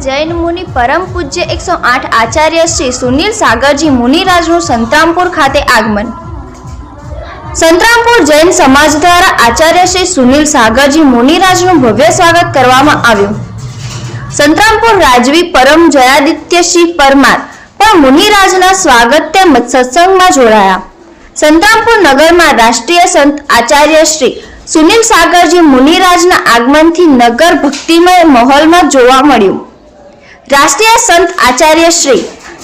જૈન મુનિ પરમ પૂજ્ય 108 આચાર્ય શ્રી સુનિલ સાગરજી મુનિરાજનું સંતરામપુર ખાતે આગમન। સંતરામપુર જૈન સમાજ દ્વારા આચાર્ય શ્રી સુનિલ સાગરજી મુનિરાજનું ભવ્ય સ્વાગત કરવામાં આવ્યું। સંતરામપુર રાજવી પરમ જયાદિત્ય શ્રી પરમાર પણ મુનિરાજના સ્વાગત તેમજ સત્સંગમાં જોડાયા। સંતરામપુર નગરમાં રાષ્ટ્રીય સંત આચાર્ય શ્રી સુનિલ સાગરજી મુનિરાજના આગમનથી નગર ભક્તિમય માહોલમાં જોવા મળ્યું। રાષ્ટ્રીય સંત આચાર્ય શ્રી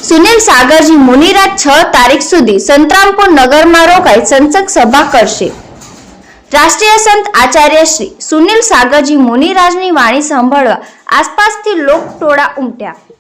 સુનિલ સાગરજી મુનિરાજ 6 તારીખ સુધી સંતરામપુર નગરમાં રોકાઈ સંસદ સભા કરશે। રાષ્ટ્રીય સંત આચાર્ય શ્રી સુનિલ સાગરજી મુનિરાજની વાણી સાંભળવા આસપાસથી લોકટોળા ઉમટ્યા।